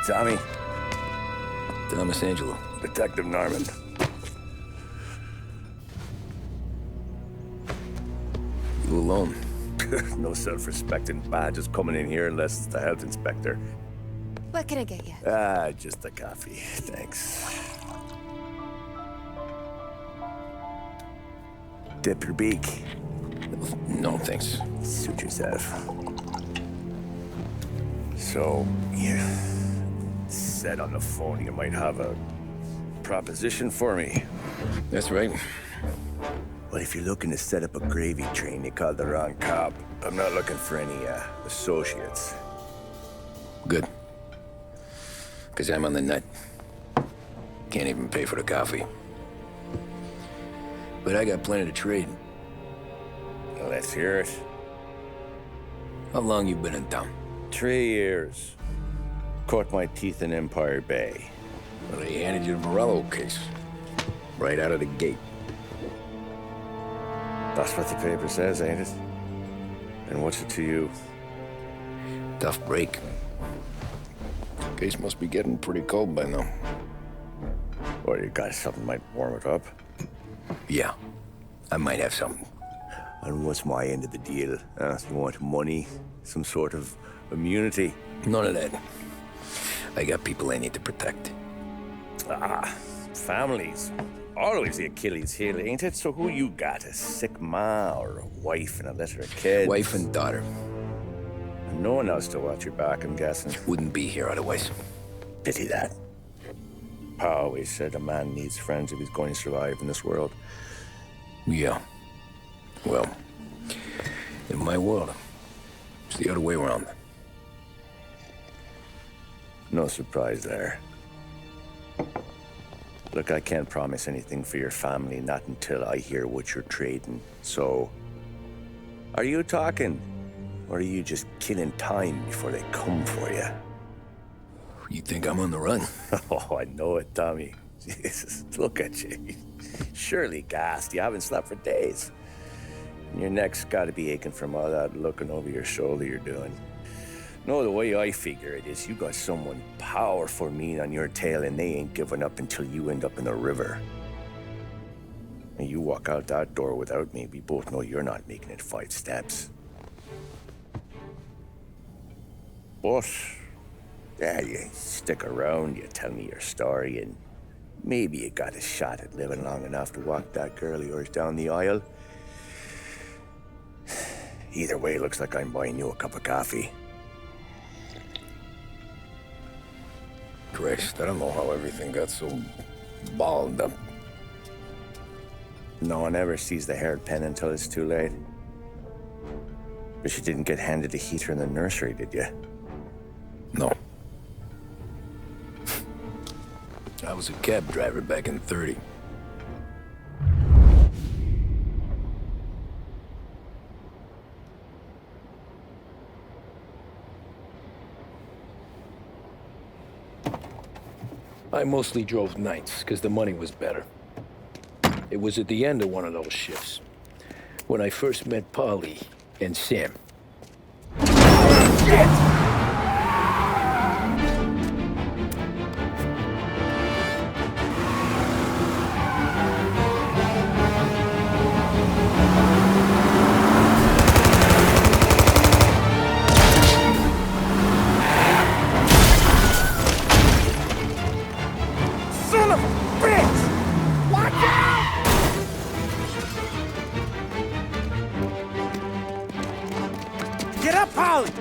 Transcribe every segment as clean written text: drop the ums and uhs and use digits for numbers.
Tommy. Thomas Angelo. Detective Norman. You alone? No self-respecting badges coming in here unless it's the health inspector. What can I get you? Just a coffee, thanks. Dip your beak. No, thanks. Suit yourself. So, you said on the phone you might have a proposition for me. That's right. Well, if you're looking to set up a gravy train, you called the wrong cop. I'm not looking for any, associates. Good. Because I'm on the nut. Can't even pay for the coffee. But I got plenty to trade. Well, let's hear it. How long you been in town? 3 years. Caught my teeth in Empire Bay. Well, they handed you the Morello case. Right out of the gate. That's what the paper says, ain't it? And what's it to you? Tough break. Case must be getting pretty cold by now. Or you got something might warm it up? Yeah, I might have something. And what's my end of the deal? You want money? Some sort of immunity? None of that. I got people I need to protect. Families. Always the Achilles heel, ain't it? So who you got? A sick ma or a wife and a litter of kids? Wife and daughter. And no one else to watch your back, I'm guessing. Wouldn't be here otherwise. Pity that. Pa always said a man needs friends if he's going to survive in this world. Yeah. Well, in my world, it's the other way around. No surprise there. Look, I can't promise anything for your family, not until I hear what you're trading. So, are you talking? Or are you just killing time before they come for you? You think I'm on the run? Oh, I know it, Tommy. Jesus, look at you. Surely gassed. You haven't slept for days. And your neck's got to be aching from all that looking over your shoulder you're doing. No, the way I figure it is you got someone powerful mean on your tail and they ain't giving up until you end up in the river. And you walk out that door without me, we both know you're not making it 5 steps. But, yeah, you stick around, you tell me your story, and maybe you got a shot at living long enough to walk that girl of yours down the aisle. Either way, looks like I'm buying you a cup of coffee. Christ, I don't know how everything got so balled up. No one ever sees the haired pen until it's too late. But you didn't get handed a heater in the nursery, did you? No. I was a cab driver back in '30. I mostly drove nights, because the money was better. It was at the end of one of those shifts, when I first met Paulie and Sam. Shit!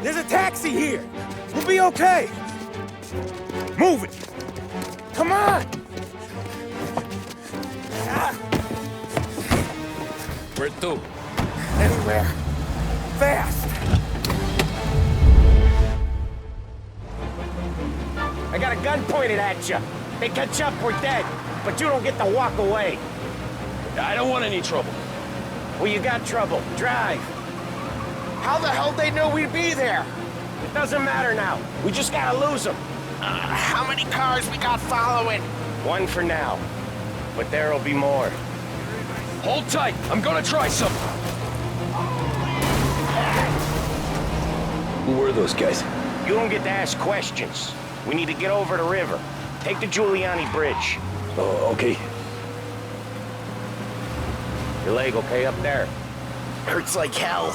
There's a taxi here. We'll be okay. Move it. Come on. Where to? Anywhere. Fast. I got a gun pointed at you. They catch up, we're dead. But you don't get to walk away. I don't want any trouble. Well, you got trouble. Drive. How the hell they know we'd be there? It doesn't matter now. We just gotta lose them. How many cars we got following? One for now. But there'll be more. Hold tight. I'm gonna try something. Who were those guys? You don't get to ask questions. We need to get over the river. Take the Giuliani Bridge. Oh, okay. Your leg okay up there? Hurts like hell.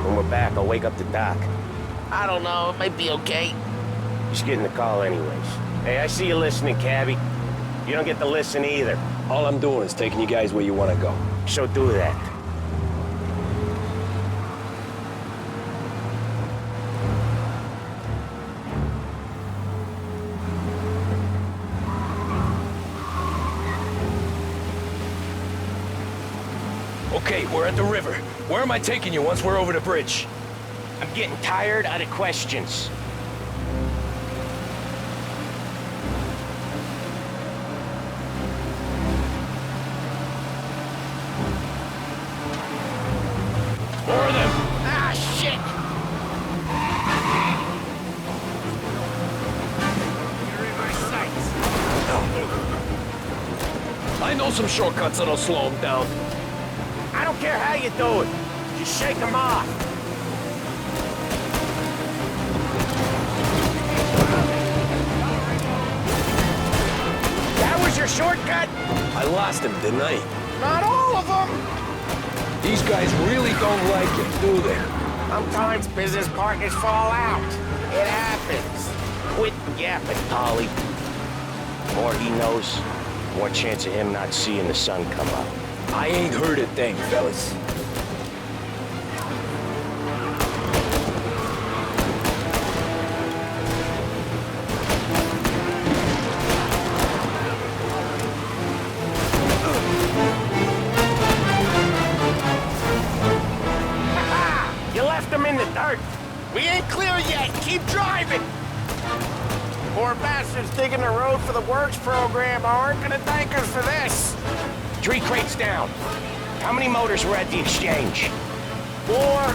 When we're back, I'll wake up the doc. I don't know, it might be okay. Just getting the call anyways. Hey, I see you listening, cabbie. You don't get to listen either. All I'm doing is taking you guys where you want to go. So do that. Okay, we're at the river. Where am I taking you once we're over the bridge? I'm getting tired of the questions. More of them! Ah, shit! You're in my sights. I know some shortcuts that'll slow them down. I don't care how you do it. Just shake them off. That was your shortcut? I lost him, didn't I? Not all of them. These guys really don't like it, do they? Sometimes business partners fall out. It happens. Quit yapping, Paulie. The more he knows, more chance of him not seeing the sun come up. I ain't heard a thing, fellas. You left them in the dirt. We ain't clear yet, keep driving! Poor bastards digging the road for the works program aren't gonna thank us for this. 3 crates down. How many motors were at the exchange? 4,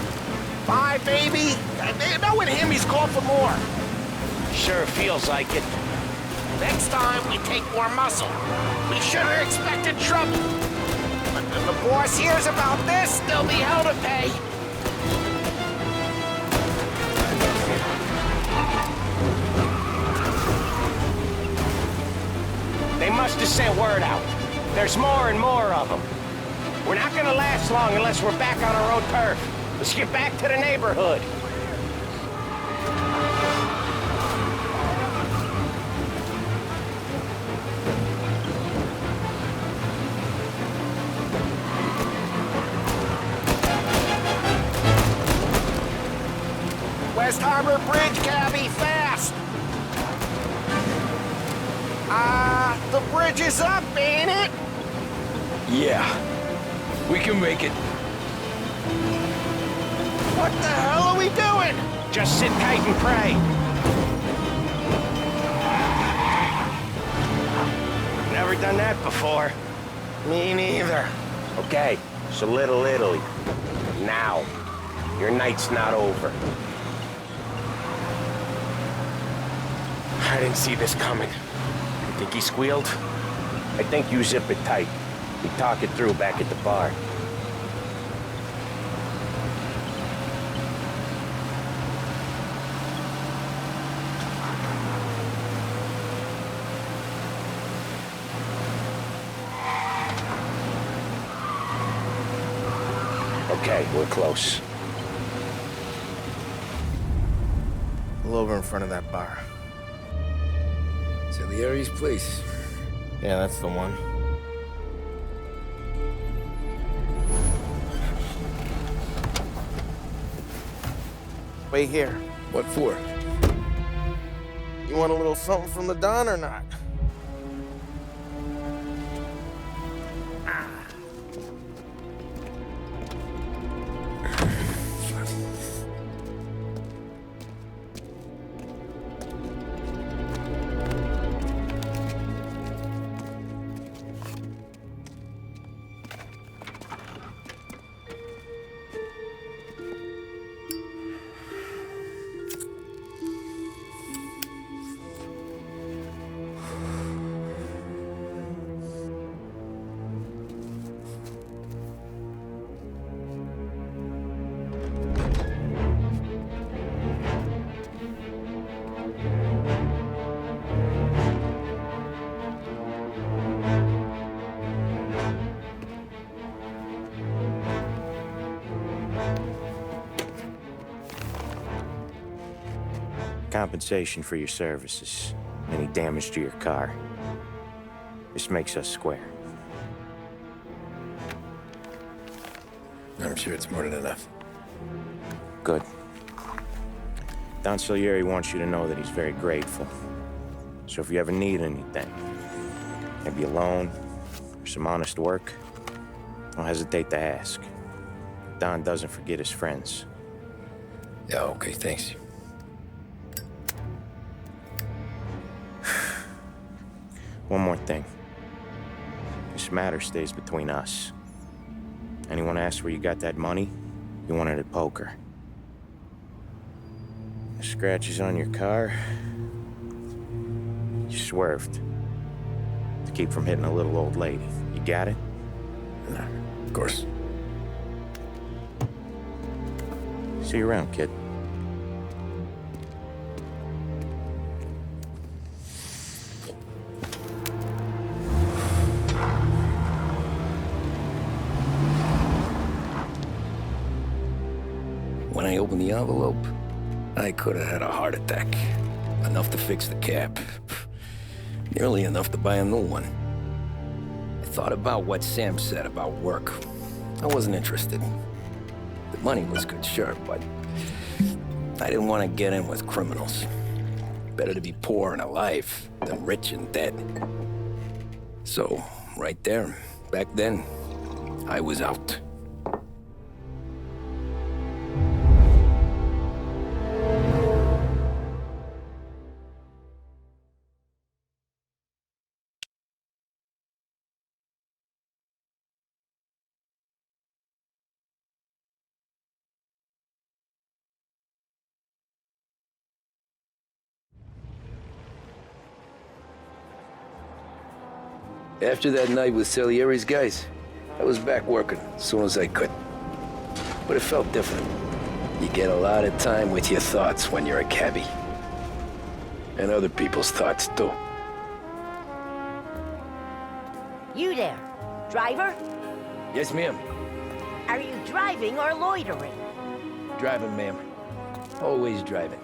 5, maybe? Knowing him, he's called for more. Sure feels like it. Next time, we take more muscle. We should have expected trouble. But if the boss hears about this, there'll be hell to pay. They must have sent word out. There's more and more of them. We're not gonna last long unless we're back on our own turf. Let's get back to the neighborhood. West Harbor Bridge, cabby, fast! The bridge is up, ain't it? Yeah. We can make it. What the hell are we doing? Just sit tight and pray. Never done that before. Me neither. Okay, so Little Italy. Now. Your night's not over. I didn't see this coming. You think he squealed? I think you zip it tight. We talk it through back at the bar. Okay, we're close. Pull over in front of that bar. Salieri's place. Yeah, that's the one. Wait here. What for? You want a little something from the Don or not? compensation for your services, any damage to your car. This makes us square. I'm sure it's more than enough. Good. Don Salieri wants you to know that he's very grateful. So if you ever need anything, maybe a loan or some honest work, don't hesitate to ask. Don doesn't forget his friends. Yeah, okay, thanks. One more thing. This matter stays between us. Anyone asks where you got that money, you won it at poker. The scratches on your car, you swerved to keep from hitting a little old lady. You got it? No, of course. See you around, kid. When I opened the envelope, I could have had a heart attack. Enough to fix the cap. Nearly enough to buy a new one. I thought about what Sam said about work. I wasn't interested. The money was good, sure, but I didn't want to get in with criminals. Better to be poor and alive than rich and dead. So, right there, back then, I was out. After that night with Salieri's guys, I was back working as soon as I could. But it felt different. You get a lot of time with your thoughts when you're a cabbie. And other people's thoughts, too. You there, driver? Yes, ma'am. Are you driving or loitering? Driving, ma'am. Always driving.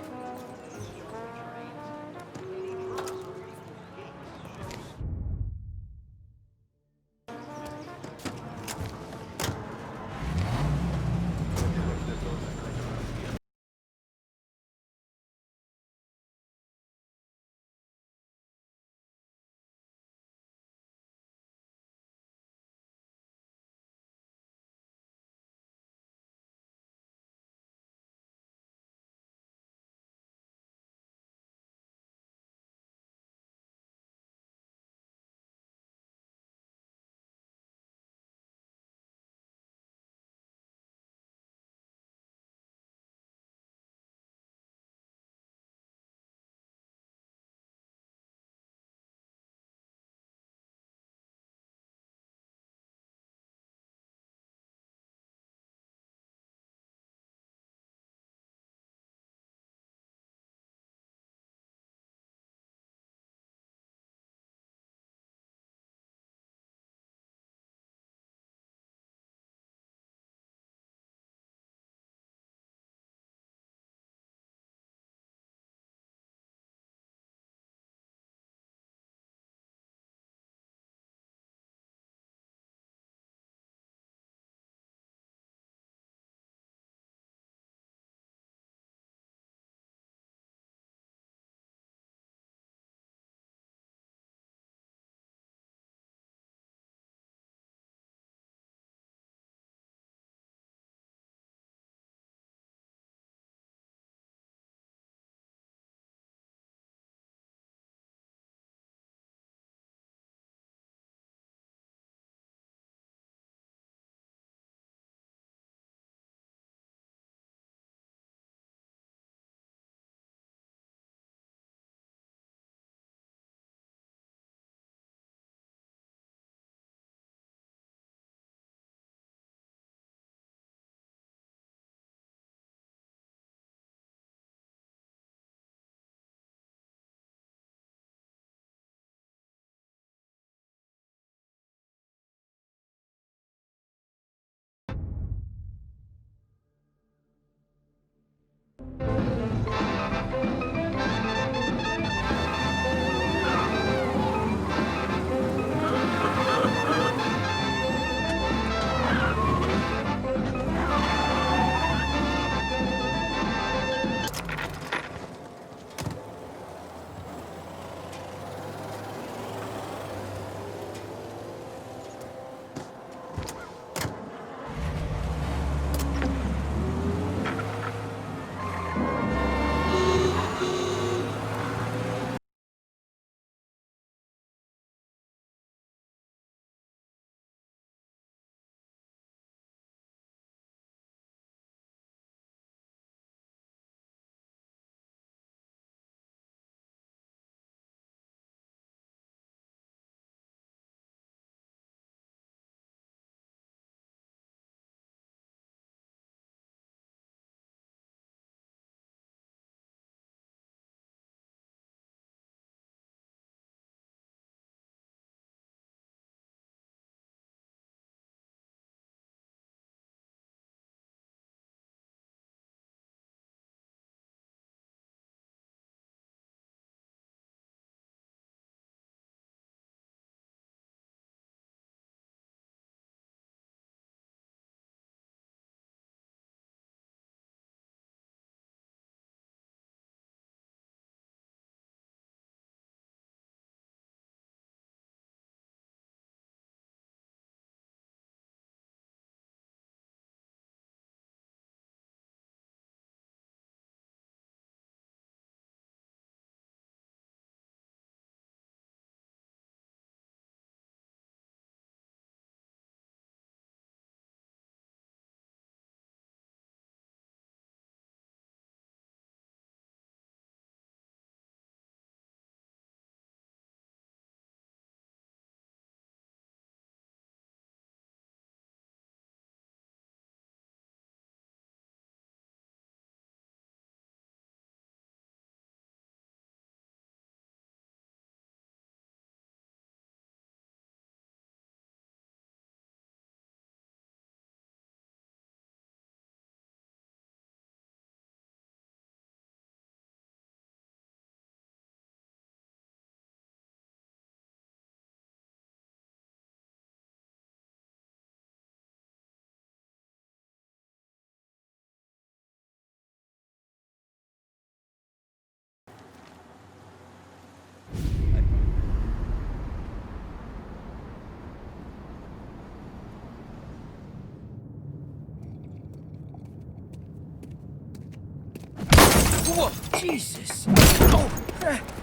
Whoa, Jesus.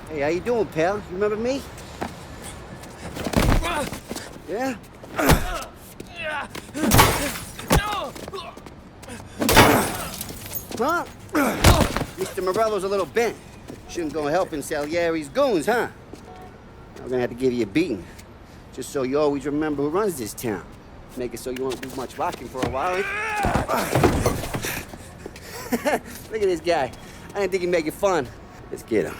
Hey, how you doing, pal? You remember me? Yeah? Huh? Mr. Morello's a little bent. Shouldn't go helping Salieri's goons, huh? I'm gonna have to give you a beating. Just so you always remember who runs this town. Make it so you won't do much rocking for a while. Look at this guy. I didn't think he'd make it fun. Let's get him.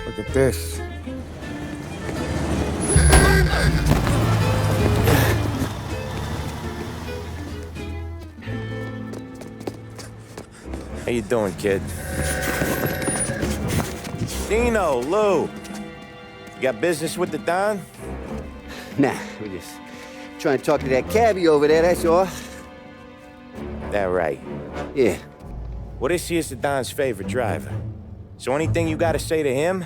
Look at this. How you doing, kid? Dino, Lou. You got business with the Don? Nah, we just trying to talk to that cabbie over there, that's all. That right. Yeah. Well, this here's the Don's favorite driver. So anything you gotta say to him,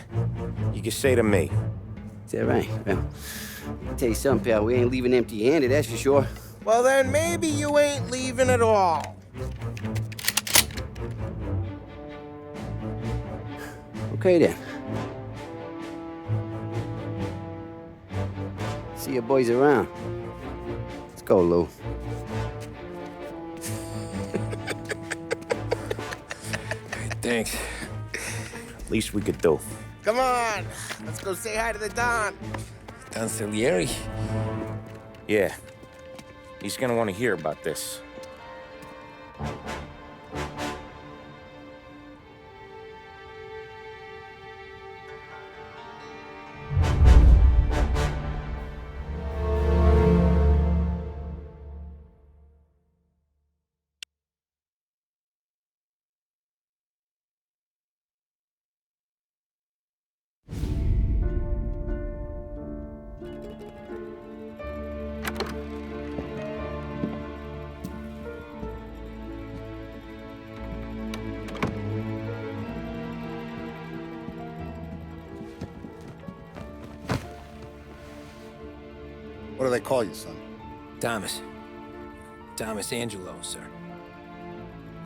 you can say to me. Is that right? Well, I'll tell you something, pal. We ain't leaving empty-handed, that's for sure. Well, then maybe you ain't leaving at all. Okay, then. See your boys around. Let's go, Lou. Thanks. Least we could do. Come on, let's go say hi to the Don. Don Salieri? Yeah. He's gonna want to hear about this. What do they call you, son? Thomas. Thomas Angelo, sir.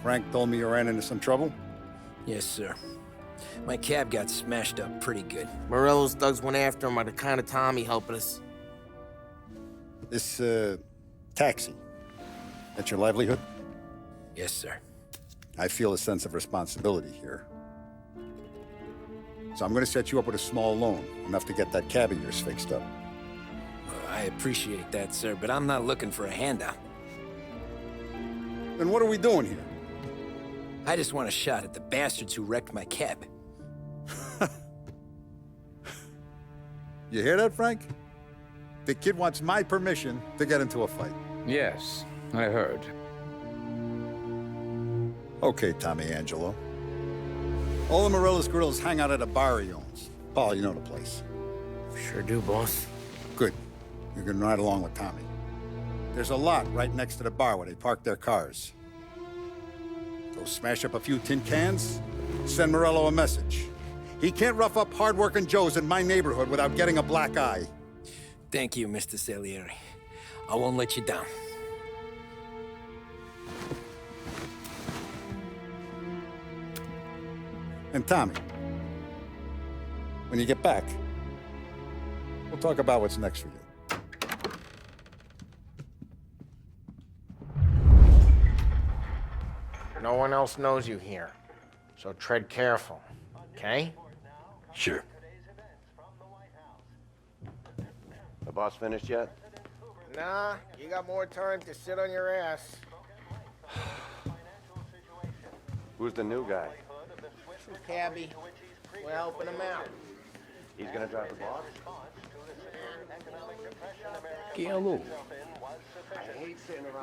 Frank told me you ran into some trouble? Yes, sir. My cab got smashed up pretty good. Morello's thugs went after him by the kind of Tommy helping us. This, taxi. That's your livelihood? Yes, sir. I feel a sense of responsibility here. So I'm gonna set you up with a small loan, enough to get that cab of yours fixed up. I appreciate that, sir, but I'm not looking for a handout. Then what are we doing here? I just want a shot at the bastards who wrecked my cab. You hear that, Frank? The kid wants my permission to get into a fight. Yes, I heard. Okay, Tommy Angelo. All the Morello's grills hang out at a bar he owns. Paul, you know the place. Sure do, boss. Good. You can ride along with Tommy. There's a lot right next to the bar where they park their cars. Go smash up a few tin cans, send Morello a message. He can't rough up hard-working Joes in my neighborhood without getting a black eye. Thank you, Mr. Salieri. I won't let you down. And Tommy, when you get back, we'll talk about what's next for you. No one else knows you here. So tread careful, okay? Sure. The boss finished yet? Nah, you got more time to sit on your ass. Who's the new guy? Cabby, we're helping him out. He's gonna drive the boss? Chi è lui?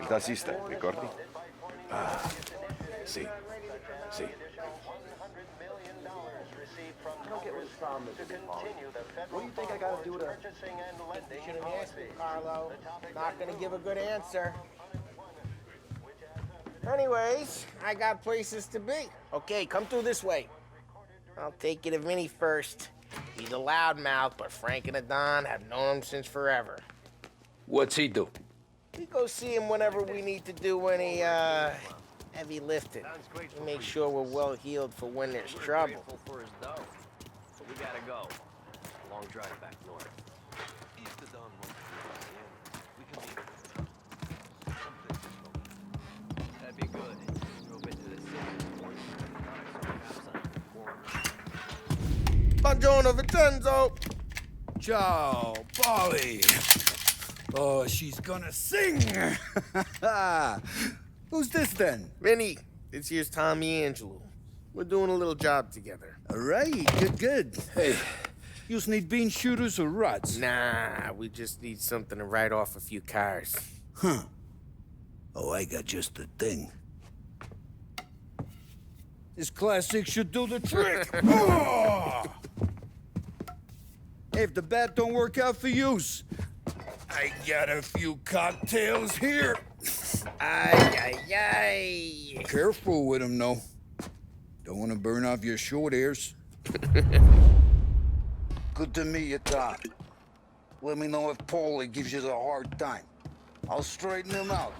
Il tassista, ricordi? Sì. Sì. I don't get what his problem is with this, Paulie. What do you think I gotta do to... Shouldn't ask me, Carlo. Not gonna give a good answer. Anyways, I got places to be. Okay, come through this way. I'll take you to Vinny first. He's a loudmouth, but Frank and the Don have known him since forever. What's he do? We go see him whenever we need to do any, heavy lifting. We make sure we're well healed for when there's trouble. For his dough. But we gotta go. Long drive back north. East of Don we can leave. That'd be good. Drove into the city. Buongiorno, Vincenzo! Ciao, Paulie. Oh, she's gonna sing. Who's this then? Vinny, this here's Tommy Angelo. We're doing a little job together. All right, good. Hey, you need bean shooters or rods? Nah, we just need something to write off a few cars. Huh. Oh, I got just the thing. This classic should do the trick. Oh! Hey, if the bat don't work out for yous, I got a few cocktails here. Ay. Careful with them, though. Don't want to burn off your short hairs. Good to meet you, Tom. Let me know if Paulie gives you the hard time. I'll straighten him out.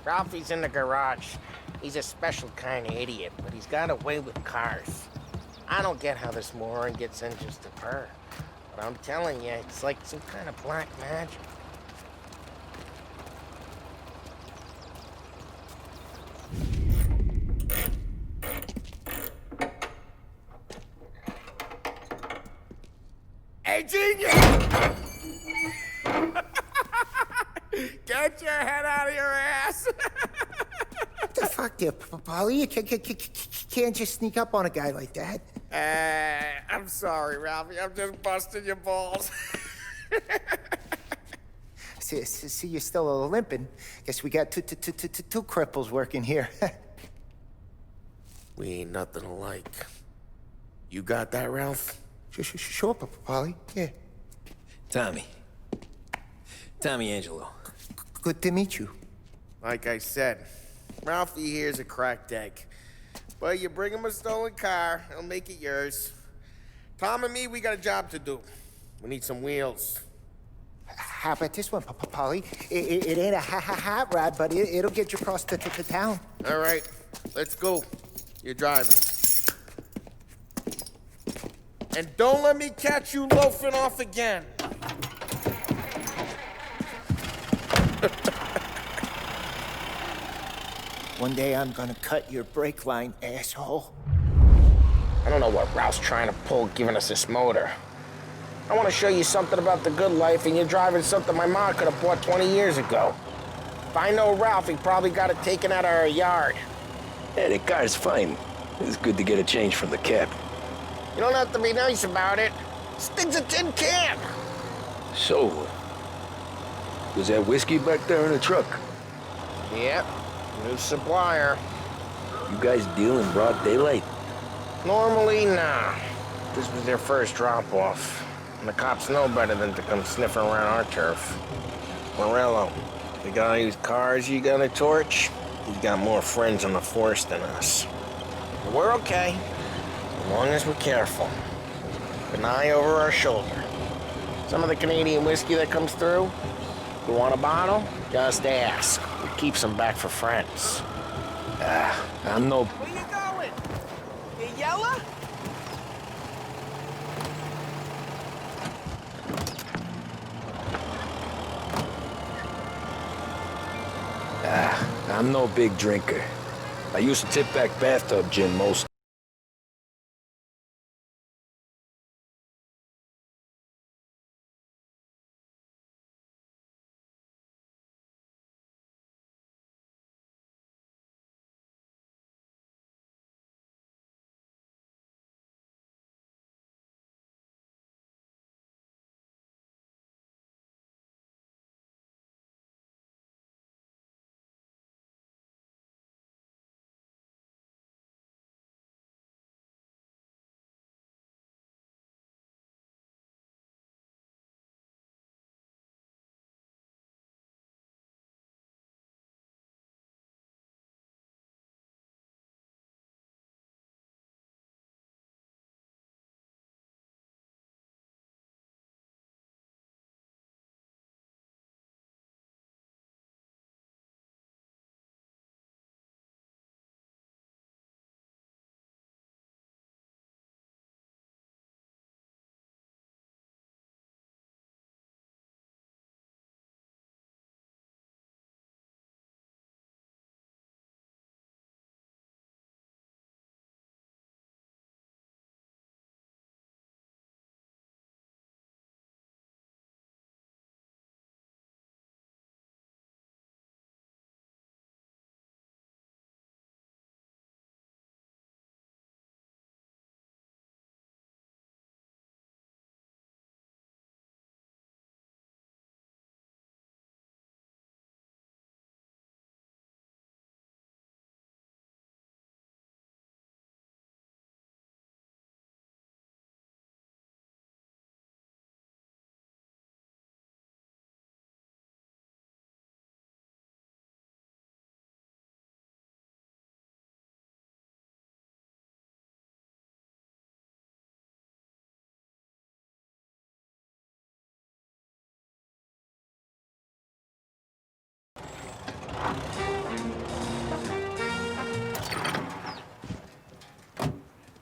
Ralphie's in the garage. He's a special kind of idiot, but he's got a way with cars. I don't get how this moron gets engines to purr. But I'm telling you, it's like some kind of black magic. Hey, genius! Get your head out of your ass! What the fuck there, Paulie? You can't just sneak up on a guy like that. I'm sorry, Ralphie. I'm just busting your balls. See, you're still limping. Guess we got two cripples working here. We ain't nothing alike. You got that, Ralph? Sure, Paulie. Yeah. Tommy Angelo. Good to meet you. Like I said, Ralphie here's a cracked egg. But you bring him a stolen car, he'll make it yours. Tom and me, we got a job to do. We need some wheels. How about this one, Paulie? It ain't a hot rod, but it'll get you across to town. All right, let's go. You're driving. And don't let me catch you loafing off again. One day I'm gonna cut your brake line, asshole. I don't know what Ralph's trying to pull giving us this motor. I want to show you something about the good life, and you're driving something my mom could have bought 20 years ago. If I know Ralph, he probably got it taken out of our yard. Yeah, the car's fine. It's good to get a change from the cab. You don't have to be nice about it. This thing's a tin can. So, was that whiskey back there in the truck? Yep, new supplier. You guys deal in broad daylight? Normally, nah. This was their first drop-off. And the cops know better than to come sniffing around our turf. Morello, the guy whose cars you got a torch, he's got more friends on the force than us. But we're okay, as long as we're careful. Keep an eye over our shoulder. Some of the Canadian whiskey that comes through, you want a bottle? Just ask. We keep some back for friends. I'm no... Where you going? You yellow? I'm no big drinker. I used to tip back bathtub gin most.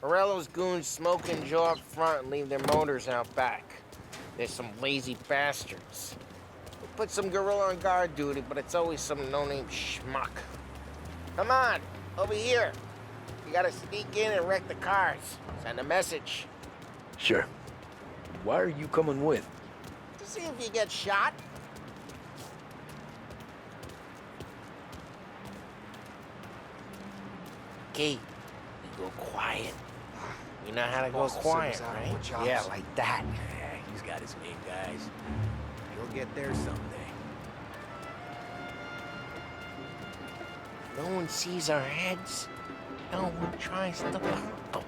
Morello's goons smoke and jaw up front and leave their motors out back. They're some lazy bastards. We put some gorilla on guard duty, but it's always some no-name schmuck. Come on, over here. You gotta sneak in and wreck the cars. Send a message. Sure. Why are you coming with? To see if you get shot. Okay, you go quiet. You know how to go quiet, right? Yeah, like that. Yeah, he's got his main guys. He'll get there someday. No one sees our heads. No one tries to pop them.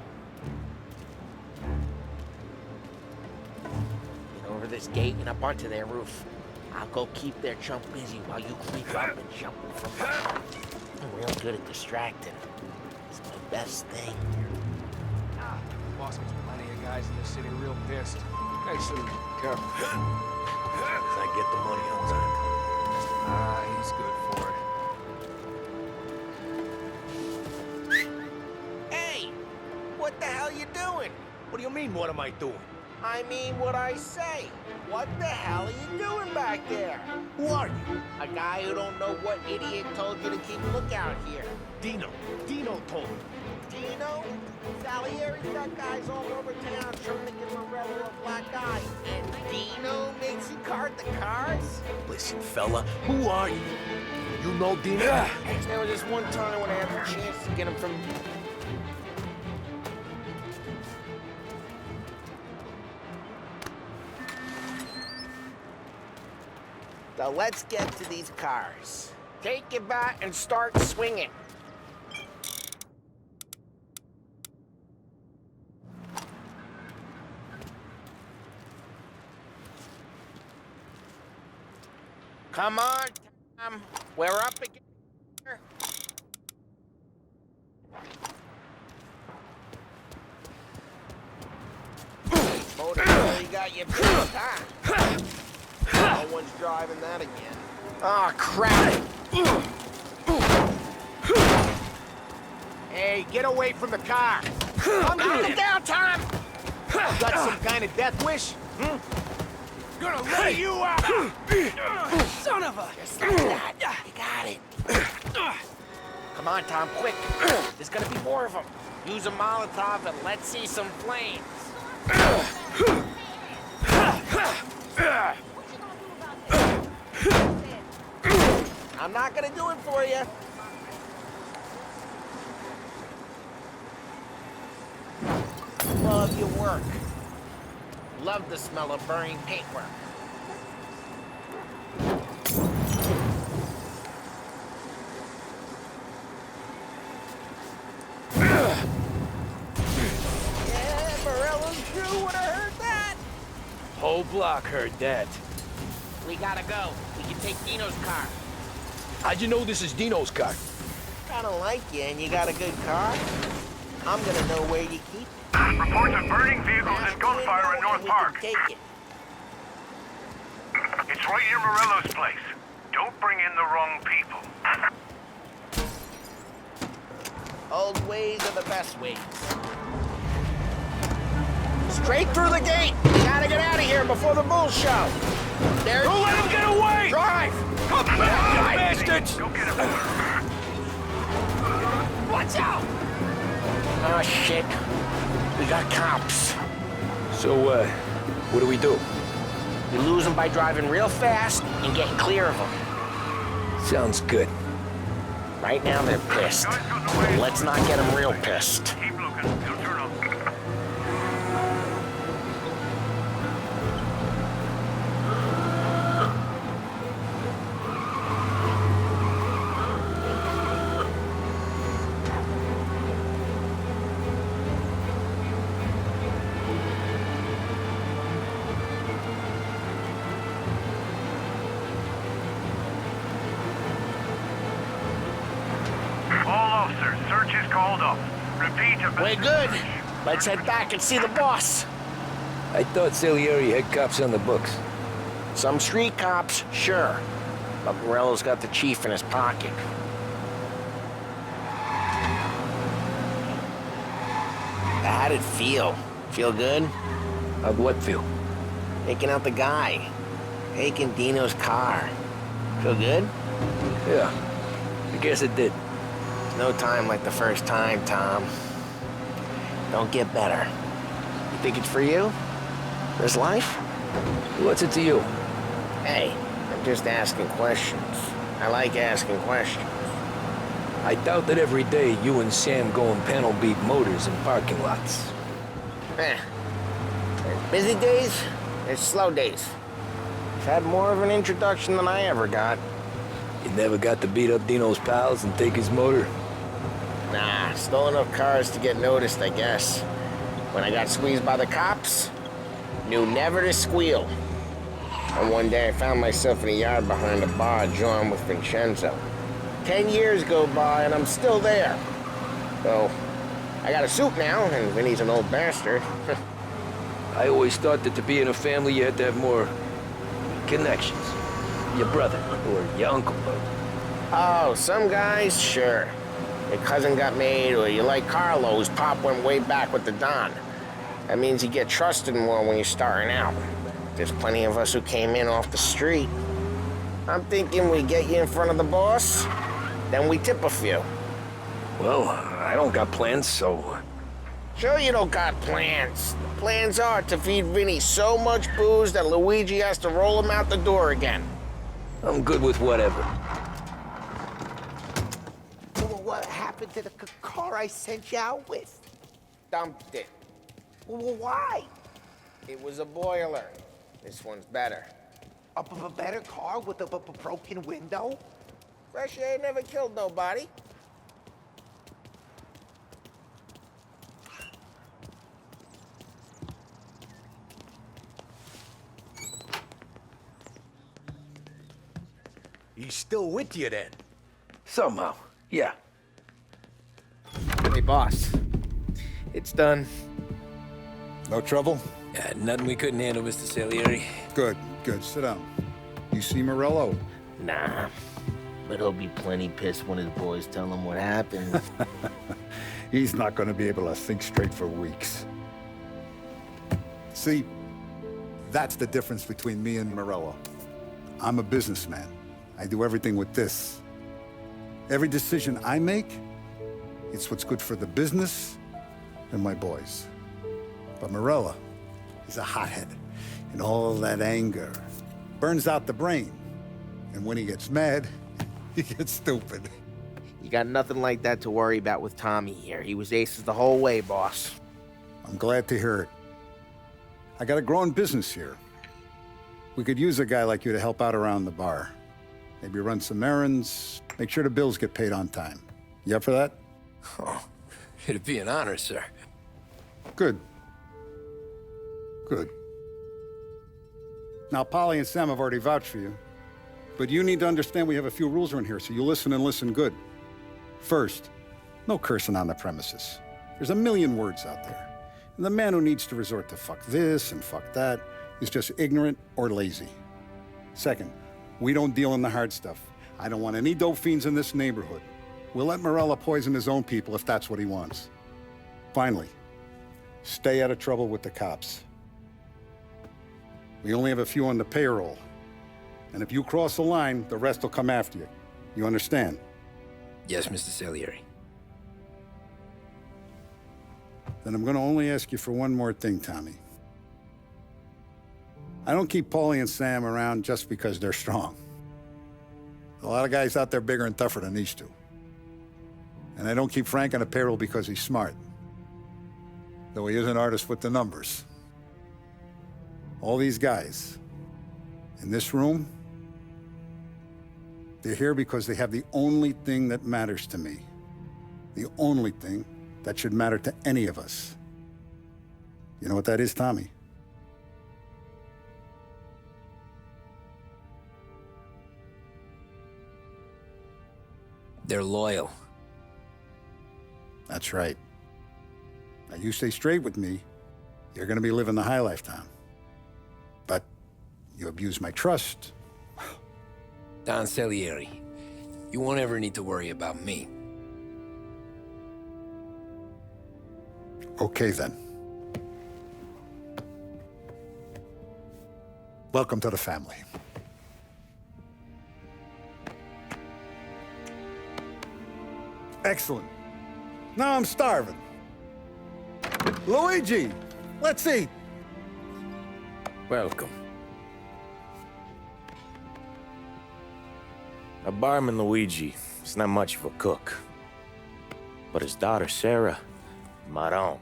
Get over this gate and up onto their roof. I'll go keep their chump busy while you creep up and jump them from behind. I'm real good at distracting. It's my best thing. Boss has plenty of guys in this city real pissed. Nice little careful. As I get the money on time. He's good for it. Hey! What the hell you doing? What do you mean, what am I doing? I mean what I say. What the hell are you doing back there? Who are you? A guy who don't know what idiot told you to keep a lookout here. Dino. Dino told me. Dino? Salieri's got guys all over town trying to give Morello a black eye. And Dino makes you cart the cars? Listen, fella, who are you? You know Dino? There was this one time when I had the chance to get him from... So let's get to these cars. Take your bat and start swinging. Come on, Tom. We're up again. Motor, you got your best time. No one's driving that again. Oh, crap. Hey, get away from the car. Knock him down, Tom. Got some kind of death wish? Gonna lay you out! Son of a... Just like that. You got it. Come on, Tom, quick. There's gonna be more of them. Use a Molotov and let's see some flames. I'm not gonna do it for you. Love your work. Love the smell of burning paintwork. Yeah, Morello's crew would have heard that. Whole block heard that. We gotta go. We can take Dino's car. How'd you know this is Dino's car? Kinda like you, and you got a good car. I'm gonna know where you keep it. Reports of burning vehicles and gunfire in North Park. Take it. It's right near Morello's place. Don't bring in the wrong people. Old ways are the best ways. Straight through the gate. We gotta get out of here before the bulls show. There. Don't let him get away! Drive! Come back, you bastards! Go get him. Watch out! Oh, shit. We got cops. So, what do we do? We lose them by driving real fast and getting clear of them. Sounds good. Right now, they're pissed. Let's not get them real pissed. Keep looking. He'll turn up. Search is called up. Repeat. We're good. Let's head back and see the boss. I thought Salieri had cops on the books. Some street cops, sure. But Morello's got the chief in his pocket. How'd it feel? Feel good? How'd what feel? Taking out the guy. Taking Dino's car. Feel good? Yeah, I guess it did. No time like the first time, Tom. Don't get better. You think it's for you? This life? What's it to you? Hey, I'm just asking questions. I like asking questions. I doubt that every day you and Sam go and panel beat motors in parking lots. There's busy days, there's slow days. I've had more of an introduction than I ever got. You never got to beat up Dino's pals and take his motor? Nah, stole enough cars to get noticed, I guess. When I got squeezed by the cops, knew never to squeal. And one day I found myself in a yard behind a bar joined with Vincenzo. 10 years go by and I'm still there. So, I got a suit now, and Vinny's an old bastard. I always thought that to be in a family you had to have more connections. Your brother, or your uncle. Oh, some guys, sure. Your cousin got made, or you like Carlos, Pop went way back with the Don. That means you get trusted more when you're starting out. There's plenty of us who came in off the street. I'm thinking we get you in front of the boss, then we tip a few. Well, I don't got plans, so... Sure you don't got plans. The plans are to feed Vinny so much booze that Luigi has to roll him out the door again. I'm good with whatever. What happened to the car I sent you out with? Dumped it. Well, why? It was a boiler. This one's better. A better car with a broken window? Fresh air never killed nobody. He's still with you then? Somehow, yeah. Hey, boss. It's done. No trouble? Yeah, nothing we couldn't handle, Mr. Salieri. Good, good. Sit down. You see Morello? Nah. But he'll be plenty pissed when his boys tell him what happened. He's not going to be able to think straight for weeks. See, that's the difference between me and Morello. I'm a businessman. I do everything with this. Every decision I make, it's what's good for the business and my boys. But Morello, he's a hothead, and all that anger burns out the brain. And when he gets mad, he gets stupid. You got nothing like that to worry about with Tommy here. He was aces the whole way, boss. I'm glad to hear it. I got a growing business here. We could use a guy like you to help out around the bar. Maybe run some errands, make sure the bills get paid on time. You up for that? Oh, it'd be an honor, sir. Good. Good. Now, Paulie and Sam have already vouched for you. But you need to understand we have a few rules around here, so you listen and listen good. First, no cursing on the premises. There's a million words out there. And the man who needs to resort to fuck this and fuck that is just ignorant or lazy. Second, we don't deal in the hard stuff. I don't want any dope fiends in this neighborhood. We'll let Morello poison his own people if that's what he wants. Finally, stay out of trouble with the cops. We only have a few on the payroll. And if you cross the line, the rest will come after you. You understand? Yes, Mr. Salieri. Then I'm gonna only ask you for one more thing, Tommy. I don't keep Paulie and Sam around just because they're strong. A lot of guys out there bigger and tougher than these two. And I don't keep Frank on the payroll because he's smart. Though he is an artist with the numbers. All these guys in this room, they're here because they have the only thing that matters to me. The only thing that should matter to any of us. You know what that is, Tommy? They're loyal. That's right. Now, you stay straight with me, you're gonna be living the high life, Tom. But you abuse my trust. Don Salieri, you won't ever need to worry about me. Okay, then. Welcome to the family. Excellent. Now I'm starving. Luigi, let's eat. Welcome. A barman Luigi is not much of a cook. But his daughter, Sarah, Maron.